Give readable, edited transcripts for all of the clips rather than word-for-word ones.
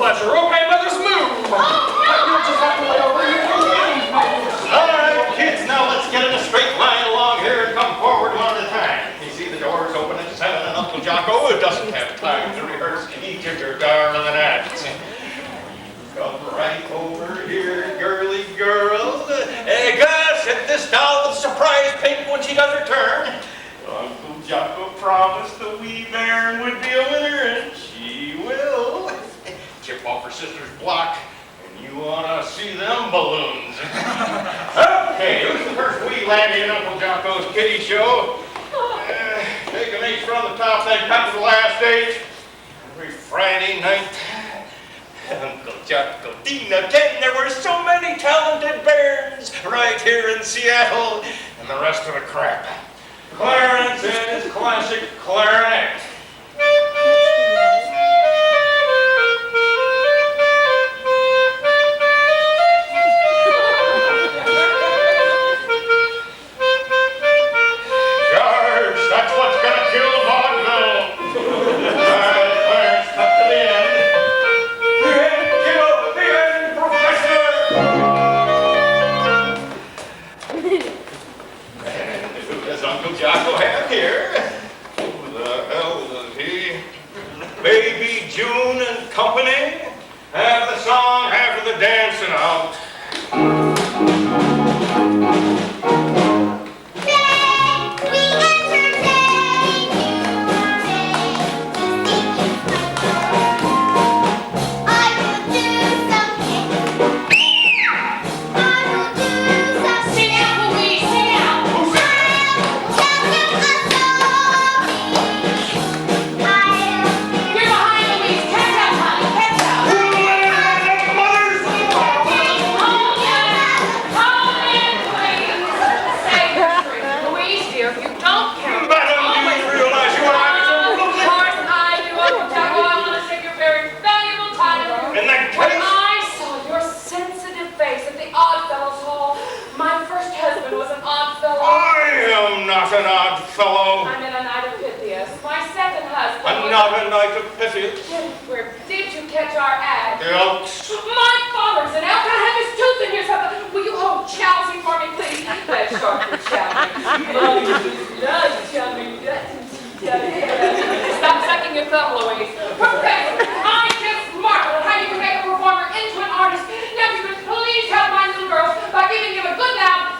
bless her. Okay, let us move. All right, kids, now let's get in a straight line along here and come forward one at a time. You see the doors open at 7 and Uncle Jocko doesn't have time to rehearse each of your darling acts. Come right over here, girly girl. Gus, hit this doll with a surprise pink when she does her turn. Uncle Jocko promised the wee bairn would be a winner, and she will. Chip off her sister's block, and you want to see them balloons. Okay, who's the first wee laddie in Uncle Jocko's kiddie show? Take an H from the top, then cut to the last H. Every Friday night. Uncle Jocko, Dina, Ken, there were so many talented bairns right here in Seattle, and the rest of the crap. Clarence and his classic clarinet. George, that's what's gonna kill vaudeville. All right, Clarence, up to the end. Uncle Jocko have here? Who the hell is he? Baby June and company? Have the song, have the dancing out. An odd fellow. I'm in a night of Pythias. My second husband. Not a night of Pythias. Where did you catch our ad? The Elks. My father's an elk. I have his tooth in here. Something. Will you hold Chelsea for me, please? That's short for Chelsea. Love Chelsea. Stop sucking your thumb, Louise. Professor, I just marvel at how you can make a performer into an artist. Now, if you would please help my little girls by giving him a good loud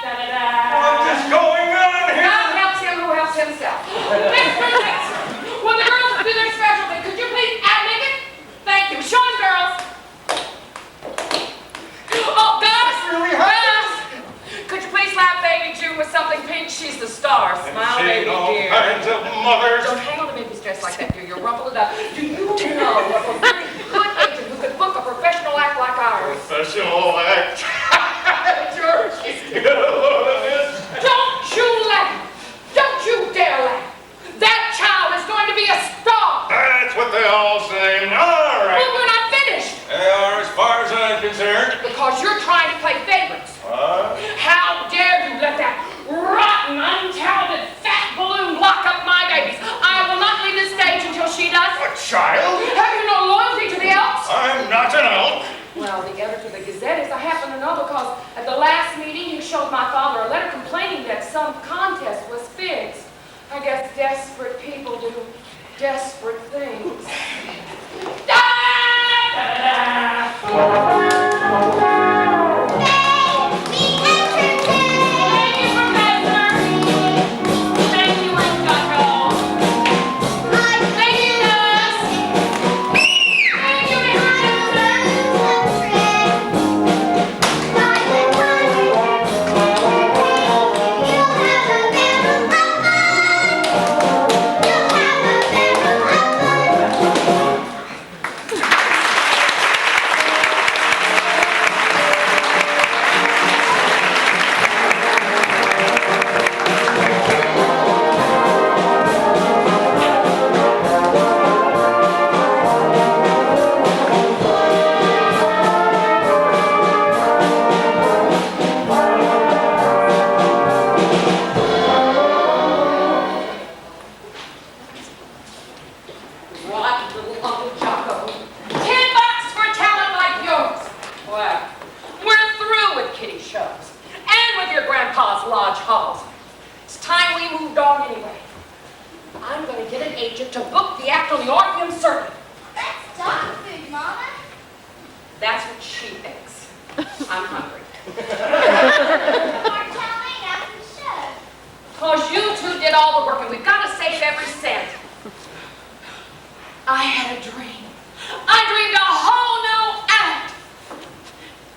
What's going on here? God helps him who helps himself. Mr. Dixon, will the girls do their special thing? Could you please make it? Thank you. Show 'em, girls. Oh, Gus! Gus! Could you please slap baby June with something pink? She's the star. Smile, baby dear. All kinds of mothers. Don't hang on to baby's dress like that, dear. You'll rumple it up. Do you know a very good agent who could book a professional act like ours? Professional act? George, you got a load of this. Don't you laugh! Don't you dare laugh! That child is going to be a star! That's what they all say. All right. Well, we're not finished! They are as far as I'm concerned. Because you're trying to play favorites. How dare you let that rotten, untalented, fat balloon lock up my babies? I will not leave this stage until she does. A child? Have you no loyalty to the Elks? I'm not an elk. Well, the editor of the Gazette is I happen to know because at the last meeting you showed my father a letter complaining that some contest was fixed. I guess desperate people do desperate things. Thank you. That's what she thinks. I'm hungry. Because you two did all the work and we've got to save every cent. I had a dream. I dreamed a whole new act.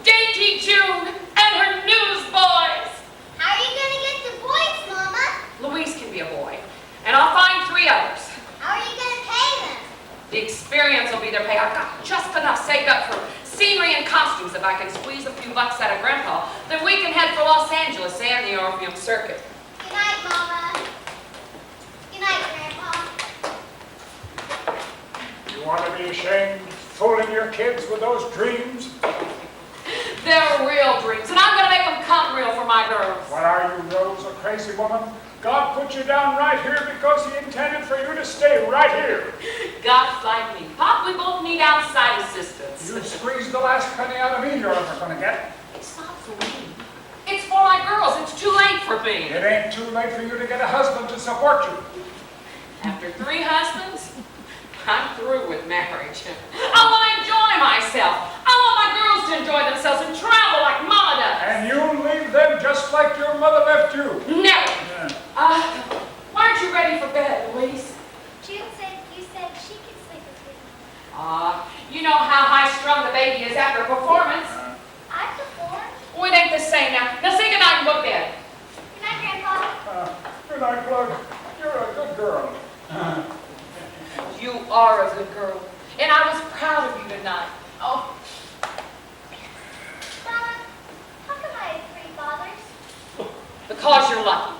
Dainty June and her newsboys. How are you going to get the boys, Mama? Louise can be a boy. And I'll find 3 others. How are you going to pay them? The experience will be their pay. I've got just enough saved up for scenery and costumes. If I can squeeze a few bucks out of Grandpa, then we can head for Los Angeles and the Orpheum Circuit. Good night, Mama. Good night, Grandpa. You want to be ashamed fooling your kids with those dreams? They're real dreams, and I'm going to make them come real for my girls. What are you, Rose, a crazy woman? God put you down right here because he intended for you to stay right here. God's like me. Pop, we both need outside assistance. You squeezed the last penny out of me you're ever going to get. It's not for me. It's for my girls. It's too late for me. It ain't too late for you to get a husband to support you. After 3 husbands, I'm through with marriage. I want to enjoy myself. I want my girls to enjoy themselves and travel like Mama does. And you leave them just like your mother left you. Never. Yeah. Why aren't you ready for bed, Louise? June said you said she could sleep with you. You know how high-strung the baby is after a performance. I performed. Oh, it ain't the same now. Now say goodnight and go to bed. Good night, Grandpa. Good night, Plug. You're a good girl. You are a good girl, and I was proud of you tonight. Oh, Mama, how come I have 3 fathers? because you're lucky.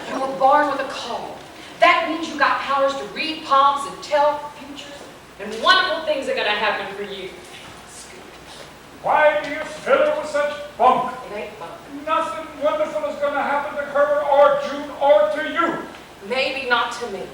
You were born with a call. That means you got powers to read palms and tell futures, and wonderful things are going to happen for you. Why do you fill her with such bunk? It ain't fun. Nothing wonderful is going to happen to her or June or to you. Maybe not to me.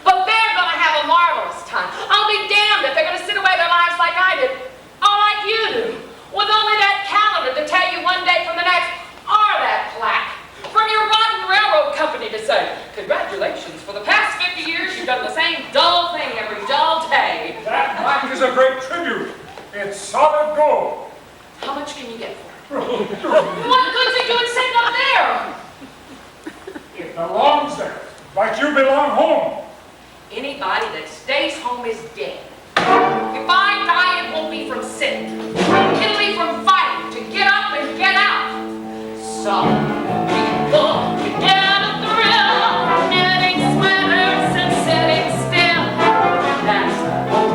But they're going to have a marvelous time. I'll be damned if they're going to sit away their lives like I did, or like you do, with only that calendar to tell you one day from the next, or that plaque from your rotten railroad company to say, congratulations, for the past 50 years you've done the same dull thing every dull day. That plaque is a great tribute. It's solid gold. How much can you get for it? What good's it doing sitting up there? It belongs there, like you belong home. Anybody that stays home is dead. If I die, it won't be from sick. It'll be from fighting to get up and get out. Some people can get a thrill, knitting sweaters and sitting still. That's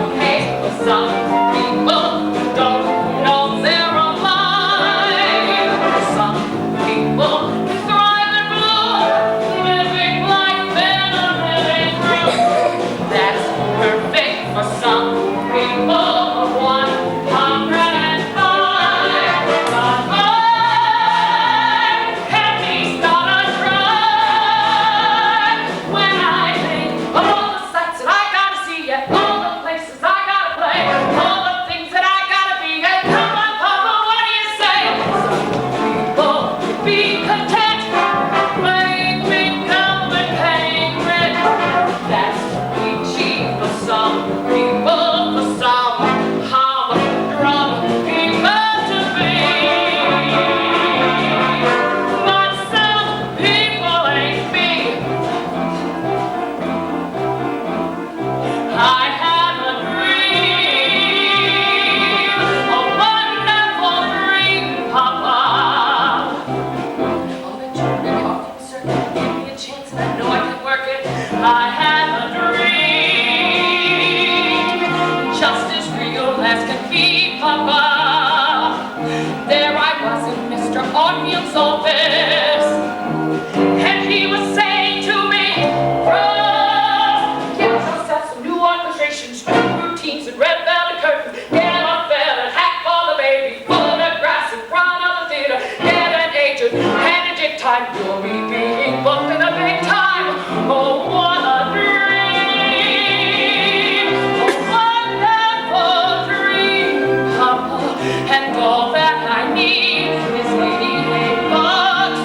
okay for some people who don't know they're alive. Some people thrive and bloom, living life in a living room. That's perfect for some people. 105. But I can't be started try when I think of all the sights that I gotta see, and all the places I gotta play, all the things that I gotta be. And come on, Papa, what do you say? Some people be content, playing big come and paying rent. That's be cheap for some people, for some humdrum people to be. But some people ain't me. I have a dream, a wonderful dream, Papa. I'll let you really off the circuit, give me a chance, and I know I can work it. I have a dream, just as real as can be, Papa. There I was in Mr. Orpheum's office, and he was saying to me, Rose, get yourself some new orchestrations, new routines, and red velvet curtains. Get a velvet hat for the baby, photographs in front of the theater. Get an agent, managing time. You'll be being booked in a big time. Oh, what a dream! A wonderful dream, Papa. And all that I need is 88 bucks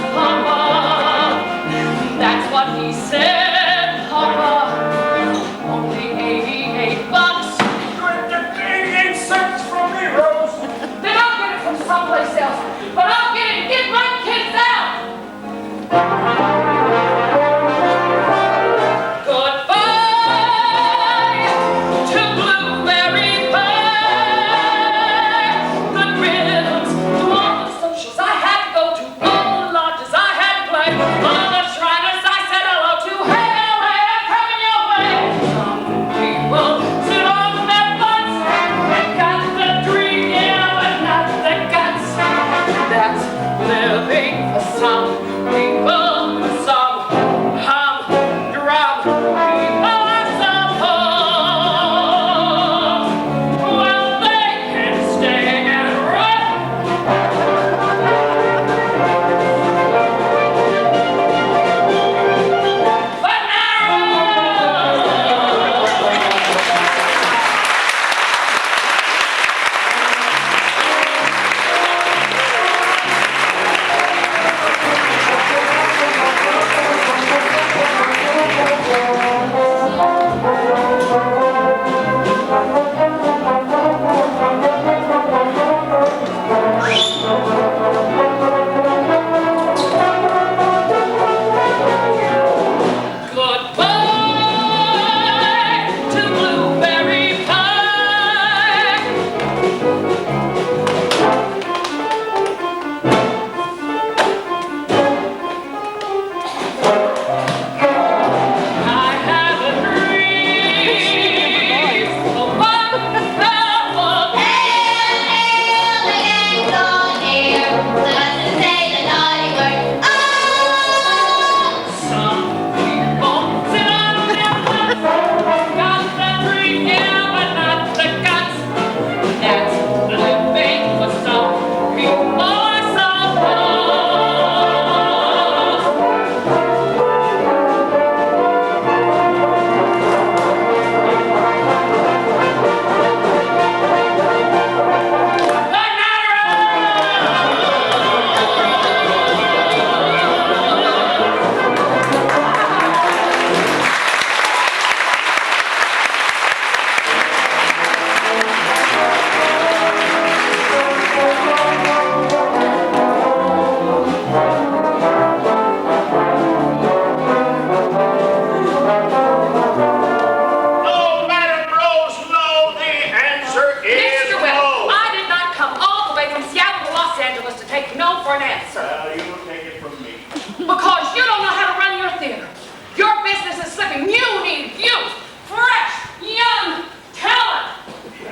no for an answer. Well, you will take it from me. Because you don't know how to run your theater. Your business is slipping. You need youth, fresh, young talent. I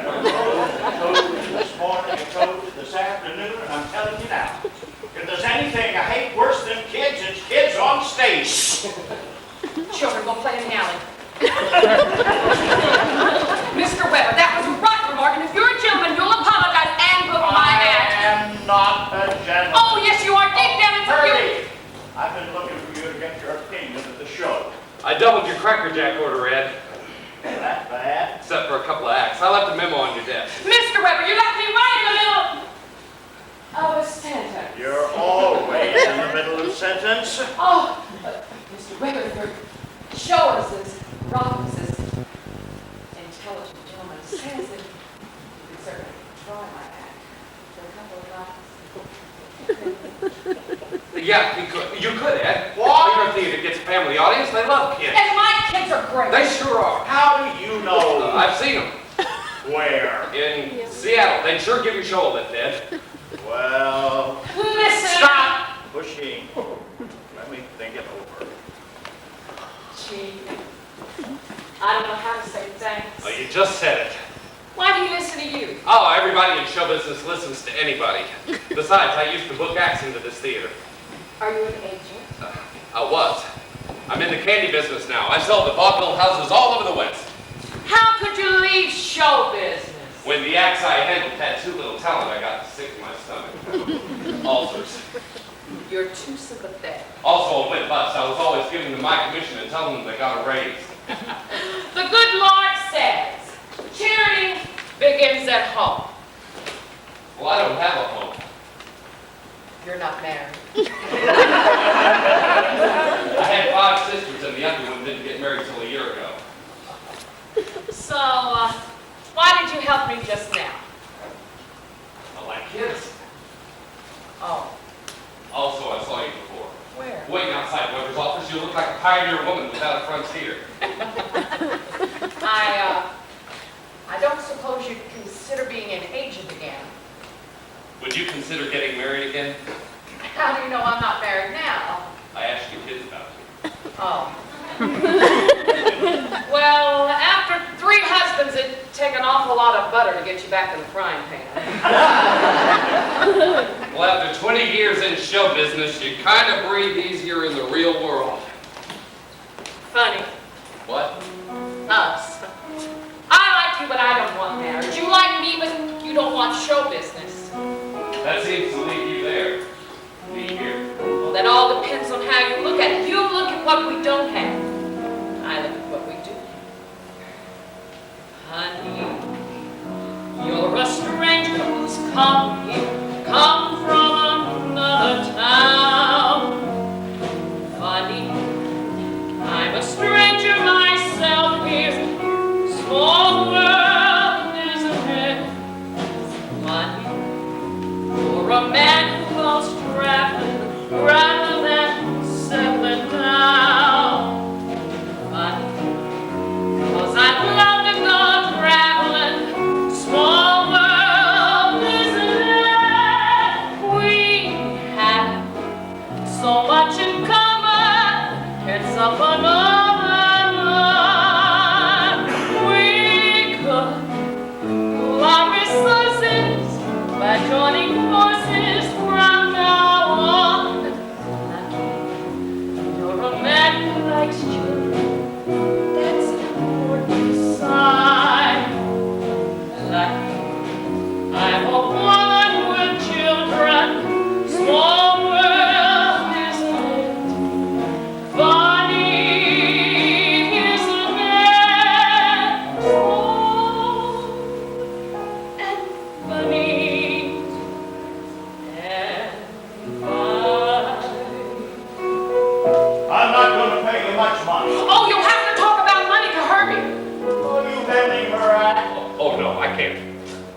told you this morning, I told you this afternoon, and I'm telling you now. If there's anything I hate worse than kids, it's kids on stage. Children go play in the alley. Mr. Weber, that was a rotten remark, and if you're a gentleman, you'll apologize and book my act. I am not a gentleman. Oh, yes, you are. Deep down inside you. Hurry! I've been looking for you to get your opinion of the show. I doubled your Cracker Jack order, Ed. That bad? Except for a couple of acts. I left a memo on your desk. Mr. Weber, you left me right in the middle of a sentence. You're always in the middle of a sentence. Oh, Mr. Weber, your show us as Robbins, this intelligent gentleman, says that you could certainly try my act for a couple of hours. Yeah, you could, Ed. What? Your theater gets a family audience. They love kids. And my kids are great. They sure are. How do you know? I've seen them. Where? In Seattle. They'd sure give your show a lift, Ed. Well, Listen. stop pushing. Let me think it over. Gee, I don't know how to say thanks. Oh, you just said it. Why do he listen to you? Oh, everybody in show business listens to anybody. Besides, I used to book acts into this theater. Are you an agent? I was. I'm in the candy business now. I sell the vaudeville houses all over the West. How could you leave show business? When the acts I handled had too little talent, I got sick to my stomach. Ulcers. You're too sympathetic. Also a wet bus. I was always giving them my commission and telling them they got a raise. The good Lord says, charity begins at home. Well, I don't have a home. You're not married. I had 5 sisters and the other one didn't get married till a year ago. So, why did you help me just now? I like kids. Oh, Also, I saw you before. where? Waiting outside Weber's office, you look like a pioneer woman without a frontier. I don't suppose you'd consider being an agent again. Would you consider getting married again? How do you know I'm not married now? I asked your kids about it. Oh. Well, after 3 husbands, it'd take an awful lot of butter to get you back in the frying pan. Well, after 20 years in show business, you kind of breathe easier in the real world. Funny. What? Us. I like you, but I don't want marriage. You like me, but you don't want show business. That seems to leave you there. Me here. Well, that all depends on how you look at it. You look at what we don't have. I look at what we do have. Honey, you're a stranger who's come here, come from another town. Funny, I'm a stranger myself here. Small world, isn't it? Funny, you're a man who goes traveling rather than settling down. Funny, 'cause I'd love to go traveling. Small world, isn't it? We have so much in common. It's up another night. We could pool our resources by joining forces from now on. You're a man who likes children. That's an important sign. I'm a woman with children. Small world, isn't it? Funny, isn't it? Small and funny and fine. I'm not going to pay you much money. Oh, you'll have to talk about money to Herbie. Are you handing her act? Oh, no, I can't.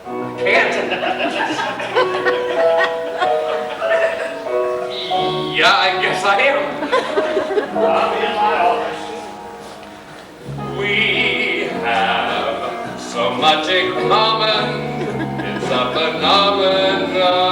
I can't. Yeah, I guess I am. I'll be in my office. We have so much in common. It's a phenomenon.